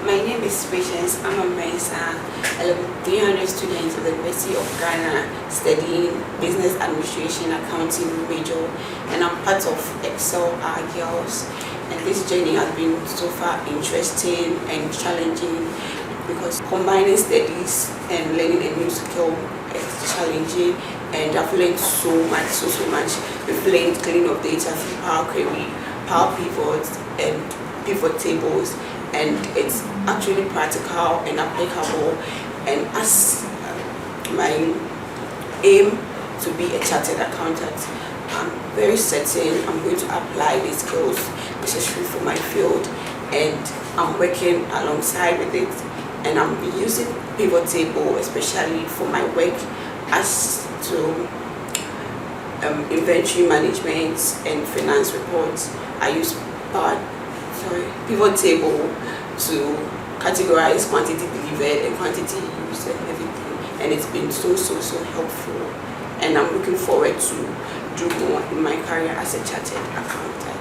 My name is Patience. I'm a Mensah, a level 300 student at the University of Ghana studying business administration accounting major, and I'm part of Excel Our Girls. And this journey has been so far interesting and challenging because combining studies and learning a new skill is challenging, and I've learned so much. We've learned cleaning of data through Power Query, Power Pivots, and pivot tables, and it's actually practical and applicable. And as my aim to be a chartered accountant, I'm very certain I'm going to apply these skills necessary for my field, and I'm working alongside with it, and I'm using pivot table especially for my work as to inventory management and finance reports. I use pivot table to categorize quantity delivered and quantity used and everything, and it's been so helpful, and I'm looking forward to do more in my career as a chartered accountant.